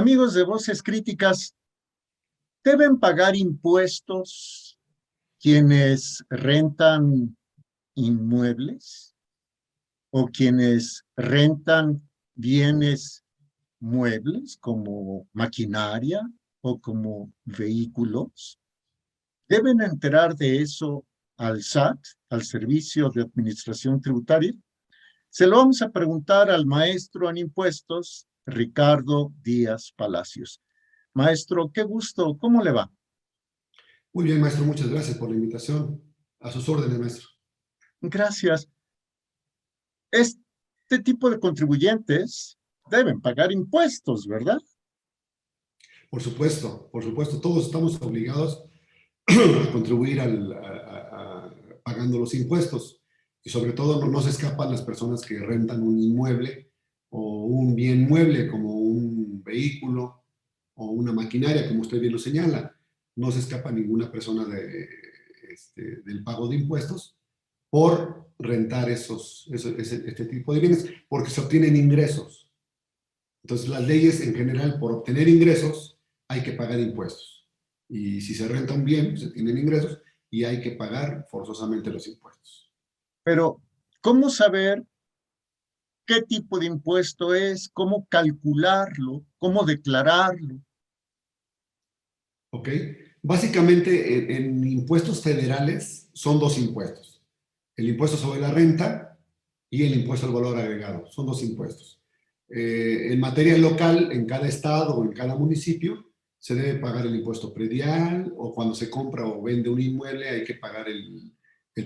Amigos de Voces Críticas, ¿deben pagar impuestos quienes rentan inmuebles o quienes rentan bienes muebles como maquinaria o como vehículos? ¿Deben enterar de eso al SAT, al Servicio de Administración Tributaria? Se lo vamos a preguntar al maestro en impuestos, Ricardo Díaz Palacios. Maestro, qué gusto, ¿cómo le va? Muy bien, maestro, muchas gracias por la invitación. A sus órdenes, maestro. Gracias. Este tipo de contribuyentes deben pagar impuestos, ¿verdad? Por supuesto, todos estamos obligados a contribuir pagando los impuestos. Y sobre todo no se escapan las personas que rentan un inmueble o un bien mueble como un vehículo o una maquinaria, como usted bien lo señala. No se escapa ninguna persona del pago de impuestos por rentar este tipo de bienes, porque se obtienen ingresos. Entonces, las leyes en general, por obtener ingresos, hay que pagar impuestos. Y si se renta un bien, se tienen ingresos y hay que pagar forzosamente los impuestos. Pero, ¿cómo saber qué tipo de impuesto es? ¿Cómo calcularlo? ¿Cómo declararlo? ¿Ok? Básicamente, en impuestos federales son dos impuestos. El impuesto sobre la renta y el impuesto al valor agregado. Son dos impuestos. En materia local, en cada estado o en cada municipio, se debe pagar el impuesto predial, o cuando se compra o vende un inmueble hay que pagar el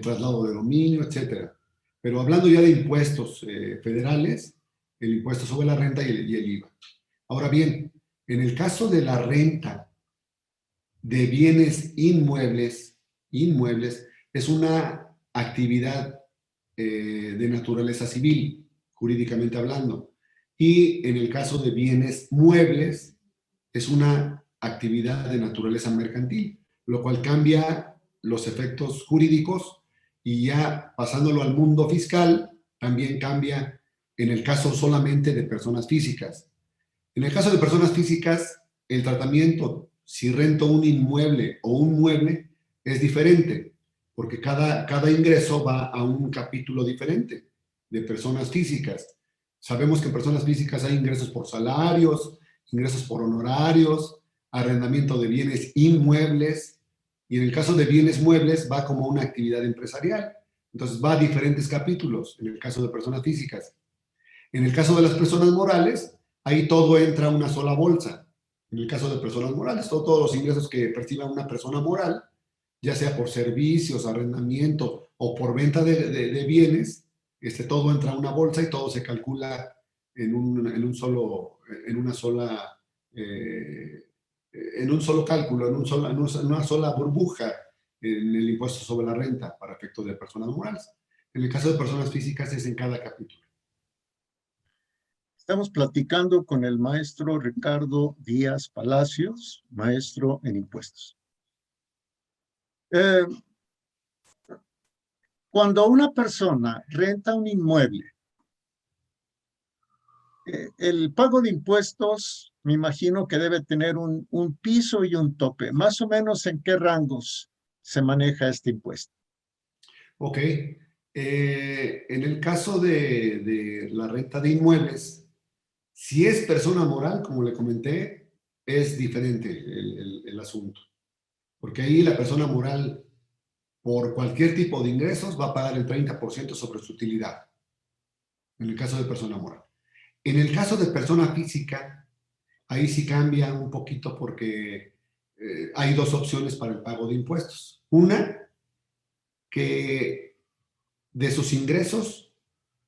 traslado de dominio, etcétera. Pero hablando ya de impuestos federales, el impuesto sobre la renta y el IVA. Ahora bien, en el caso de la renta de bienes inmuebles, es una actividad de naturaleza civil, jurídicamente hablando. Y en el caso de bienes muebles, es una actividad de naturaleza mercantil, lo cual cambia los efectos jurídicos y ya pasándolo al mundo fiscal, también cambia en el caso solamente de personas físicas. En el caso de personas físicas, el tratamiento, si rento un inmueble o un mueble, es diferente, porque cada ingreso va a un capítulo diferente de personas físicas. Sabemos que en personas físicas hay ingresos por salarios, ingresos por honorarios, arrendamiento de bienes inmuebles, y en el caso de bienes muebles va como una actividad empresarial. Entonces va a diferentes capítulos en el caso de personas físicas. En el caso de las personas morales, ahí todo entra a una sola bolsa. En el caso de personas morales, todos los ingresos que perciba una persona moral, ya sea por servicios, arrendamiento o por venta de bienes, todo entra a una bolsa y todo se calcula en un solo cálculo, en una sola burbuja en el impuesto sobre la renta para efectos de personas morales. En el caso de personas físicas es en cada capítulo. Estamos platicando con el maestro Ricardo Díaz Palacios, maestro en impuestos. Cuando una persona renta un inmueble, el pago de impuestos, me imagino que debe tener un piso y un tope. Más o menos, ¿en qué rangos se maneja este impuesto? Ok. En el caso de la renta de inmuebles, si es persona moral, como le comenté, es diferente el asunto. Porque ahí la persona moral, por cualquier tipo de ingresos, va a pagar el 30% sobre su utilidad. En el caso de persona moral. En el caso de persona física, ahí sí cambia un poquito porque hay dos opciones para el pago de impuestos. Una, que de sus ingresos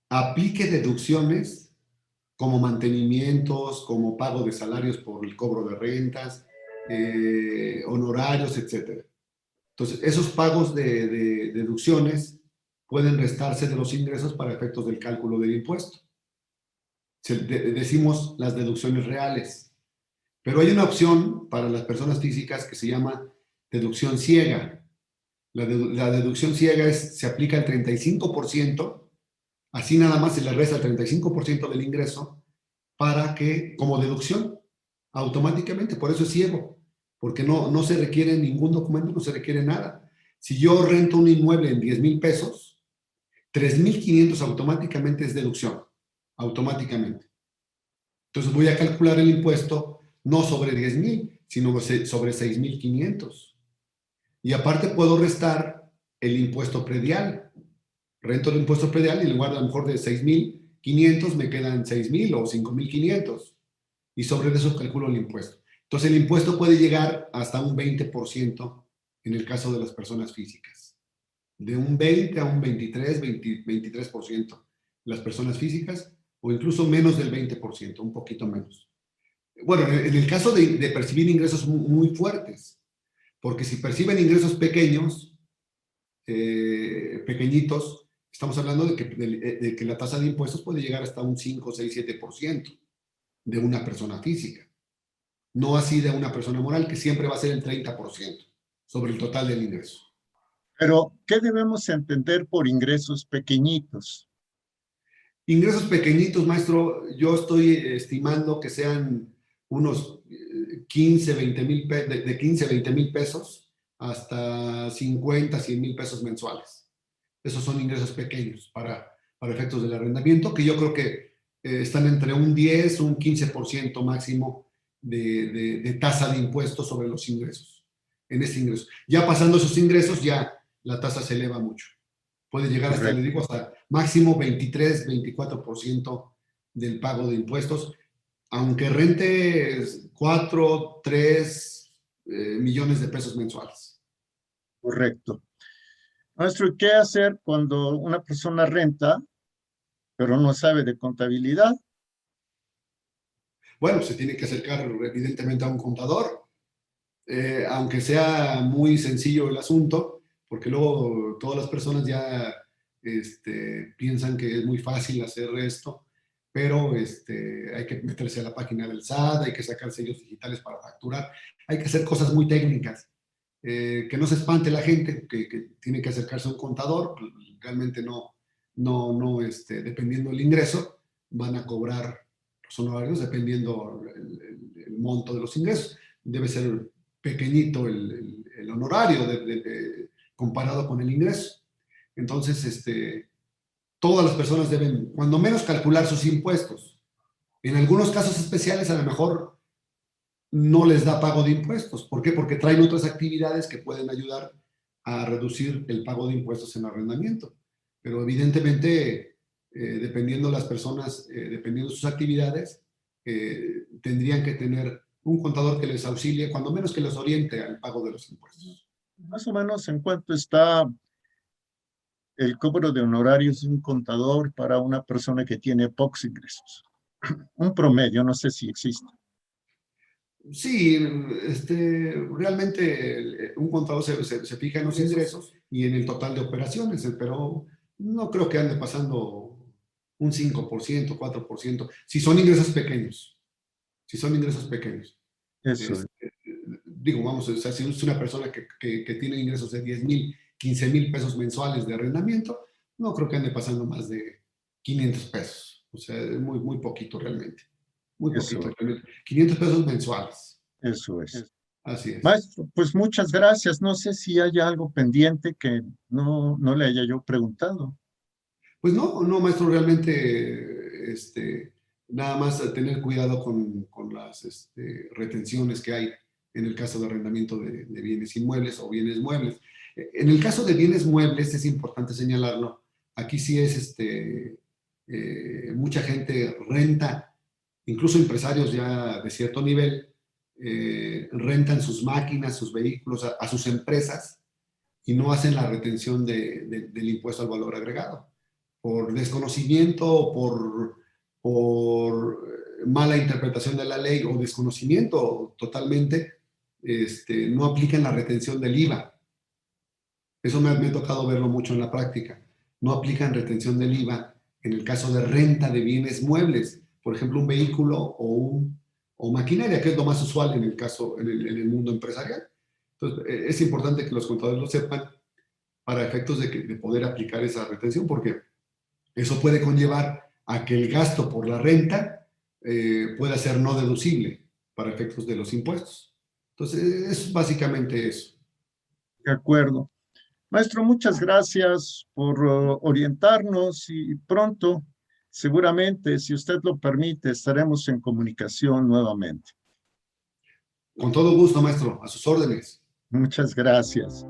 aplique deducciones como mantenimientos, como pago de salarios por el cobro de rentas, honorarios, etc. Entonces, esos pagos de deducciones pueden restarse de los ingresos para efectos del cálculo del impuesto. Decimos las deducciones reales. Pero hay una opción para las personas físicas que se llama deducción ciega. La deducción ciega se aplica el 35%, así nada más se le resta el 35% del ingreso para que, como deducción, automáticamente, por eso es ciego, porque no se requiere ningún documento, no se requiere nada. Si yo rento un inmueble en 10,000 pesos, 3,500 automáticamente es deducción, automáticamente. Entonces voy a calcular el impuesto no sobre 10,000, sino sobre 6,500. Y aparte puedo restar el impuesto predial. Rento el impuesto predial y en lugar a lo mejor de 6,500 me quedan 6,000 o 5,500. Y sobre eso calculo el impuesto. Entonces el impuesto puede llegar hasta un 20% en el caso de las personas físicas. De un 20 a un 23% las personas físicas, o incluso menos del 20%, un poquito menos. Bueno, en el caso de percibir ingresos muy fuertes, porque si perciben ingresos pequeños, pequeñitos, estamos hablando de que la tasa de impuestos puede llegar hasta un 5, 6, 7% de una persona física. No así de una persona moral, que siempre va a ser el 30% sobre el total del ingreso. Pero, ¿qué debemos entender por ingresos pequeñitos? Ingresos pequeñitos, maestro, yo estoy estimando que sean unos 15, 20 mil, de 15, 20 mil pesos hasta 50, 100 mil pesos mensuales. Esos son ingresos pequeños para efectos del arrendamiento, que yo creo que están entre un 10, un 15% máximo de tasa de impuestos sobre los ingresos, en ese ingreso. Ya pasando esos ingresos, ya la tasa se eleva mucho. Puede llegar hasta, le digo, hasta máximo 23, 24% del pago de impuestos, aunque rente 4, 3 millones de pesos mensuales. Correcto. Maestro, ¿qué hacer cuando una persona renta, pero no sabe de contabilidad? Bueno, se tiene que acercar evidentemente a un contador, aunque sea muy sencillo el asunto, porque luego todas las personas ya piensan que es muy fácil hacer esto, pero hay que meterse a la página del SAT, hay que sacar sellos digitales para facturar, hay que hacer cosas muy técnicas. Que no se espante la gente que tiene que acercarse a un contador, realmente dependiendo del ingreso, van a cobrar los honorarios dependiendo el monto de los ingresos. Debe ser pequeñito el honorario comparado con el ingreso. Entonces, todas las personas deben, cuando menos, calcular sus impuestos. En algunos casos especiales, a lo mejor no les da pago de impuestos. ¿Por qué? Porque traen otras actividades que pueden ayudar a reducir el pago de impuestos en arrendamiento. Pero evidentemente, dependiendo las personas, dependiendo sus actividades, tendrían que tener un contador que les auxilie, cuando menos que les oriente al pago de los impuestos. Más o menos, ¿en cuánto está el cobro de honorarios de un contador para una persona que tiene pocos ingresos? Un promedio, no sé si existe. Sí, realmente un contador se fija en los ingresos y en el total de operaciones, pero no creo que ande pasando un 5%, 4%, si son ingresos pequeños. Si son ingresos pequeños. Eso es. Digo, vamos, o sea, si es una persona que tiene ingresos de 10,000, 15,000 pesos mensuales de arrendamiento, no creo que ande pasando más de 500 pesos. O sea, es muy, muy poquito realmente. Muy Eso poquito es. realmente. 500 pesos mensuales. Eso es. Así es. Maestro, pues muchas gracias. No sé si hay algo pendiente que no le haya yo preguntado. Pues no, maestro, realmente, nada más tener cuidado con las retenciones que hay en el caso de arrendamiento de bienes inmuebles o bienes muebles. En el caso de bienes muebles, es importante señalarlo, aquí sí es, mucha gente renta, incluso empresarios ya de cierto nivel, rentan sus máquinas, sus vehículos a sus empresas y no hacen la retención del impuesto al valor agregado por desconocimiento o por mala interpretación de la ley o desconocimiento totalmente, no aplican la retención del IVA. Eso me ha tocado verlo mucho en la práctica. No aplican retención del IVA en el caso de renta de bienes muebles, por ejemplo, un vehículo o maquinaria, que es lo más usual en el caso, en el mundo empresarial. Entonces, es importante que los contadores lo sepan para efectos de poder aplicar esa retención, porque eso puede conllevar a que el gasto por la renta pueda ser no deducible. para efectos de los impuestos. Entonces, es básicamente eso. De acuerdo. Maestro, muchas gracias por orientarnos y pronto, seguramente, si usted lo permite, estaremos en comunicación nuevamente. Con todo gusto, maestro, a sus órdenes. Muchas gracias.